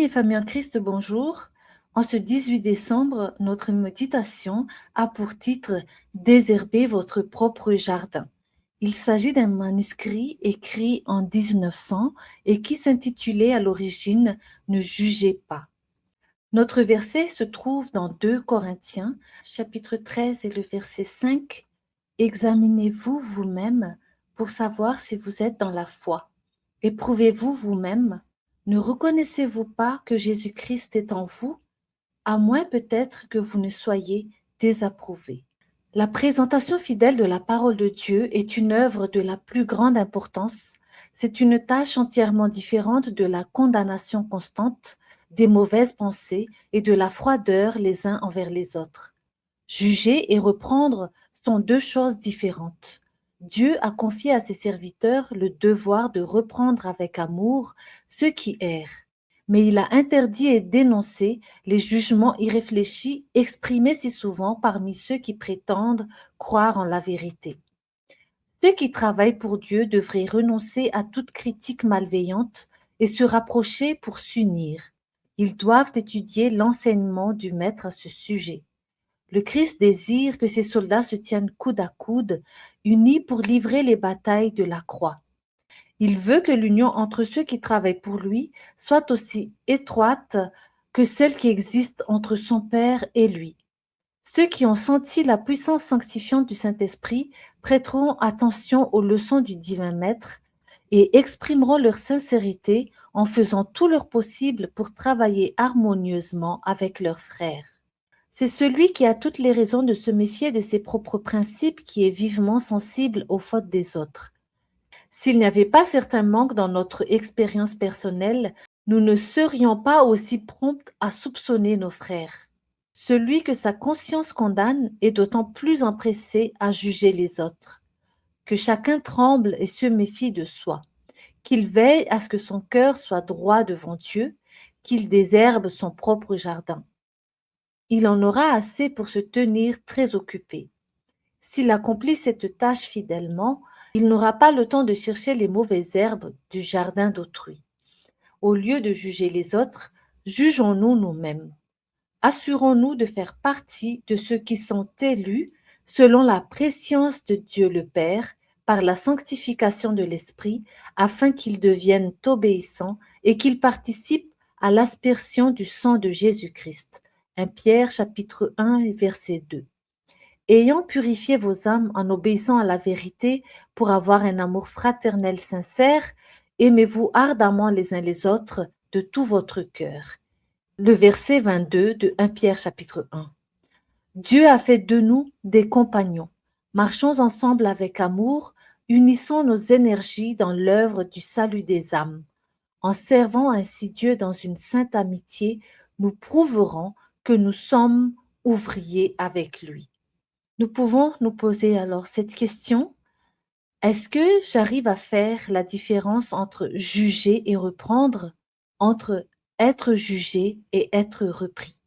et famille en Christ, bonjour. En ce 18 décembre, notre méditation a pour titre Désherber votre propre jardin. Il s'agit d'un manuscrit écrit en 1900 et qui s'intitulait à l'origine Ne jugez pas. Notre verset se trouve dans 2 Corinthiens, chapitre 13 et le verset 5. Examinez-vous vous-même pour savoir si vous êtes dans la foi. Éprouvez-vous vous-même. Ne reconnaissez-vous pas que Jésus-Christ est en vous, à moins peut-être que vous ne soyez désapprouvé. La présentation fidèle de la parole de Dieu est une œuvre de la plus grande importance. C'est une tâche entièrement différente de la condamnation constante, des mauvaises pensées et de la froideur les uns envers les autres. Juger et reprendre sont deux choses différentes. Dieu a confié à ses serviteurs le devoir de reprendre avec amour ceux qui errent, mais il a interdit et dénoncé les jugements irréfléchis exprimés si souvent parmi ceux qui prétendent croire en la vérité. Ceux qui travaillent pour Dieu devraient renoncer à toute critique malveillante et se rapprocher pour s'unir. Ils doivent étudier l'enseignement du Maître à ce sujet. Le Christ désire que ses soldats se tiennent coude à coude, unis pour livrer les batailles de la croix. Il veut que l'union entre ceux qui travaillent pour lui soit aussi étroite que celle qui existe entre son Père et lui. Ceux qui ont senti la puissance sanctifiante du Saint-Esprit prêteront attention aux leçons du divin Maître et exprimeront leur sincérité en faisant tout leur possible pour travailler harmonieusement avec leurs frères. C'est celui qui a toutes les raisons de se méfier de ses propres principes qui est vivement sensible aux fautes des autres. S'il n'y avait pas certains manques dans notre expérience personnelle, nous ne serions pas aussi prompts à soupçonner nos frères. Celui que sa conscience condamne est d'autant plus empressé à juger les autres. Que chacun tremble et se méfie de soi, qu'il veille à ce que son cœur soit droit devant Dieu, qu'il désherbe son propre jardin. Il en aura assez pour se tenir très occupé. S'il accomplit cette tâche fidèlement, il n'aura pas le temps de chercher les mauvaises herbes du jardin d'autrui. Au lieu de juger les autres, jugeons-nous nous-mêmes. Assurons-nous de faire partie de ceux qui sont élus selon la prescience de Dieu le Père par la sanctification de l'Esprit, afin qu'ils deviennent obéissants et qu'ils participent à l'aspersion du sang de Jésus-Christ. 1 Pierre chapitre 1 verset 2. Ayant purifié vos âmes en obéissant à la vérité pour avoir un amour fraternel sincère, aimez-vous ardemment les uns les autres de tout votre cœur. Le verset 22 de 1 Pierre chapitre 1. Dieu a fait de nous des compagnons. Marchons ensemble avec amour, unissons nos énergies dans l'œuvre du salut des âmes. En servant ainsi Dieu dans une sainte amitié, nous prouverons que nous sommes ouvriers avec lui. Nous pouvons nous poser alors cette question. Est-ce que j'arrive à faire la différence entre juger et reprendre, entre être jugé et être repris?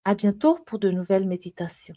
À bientôt pour de nouvelles méditations.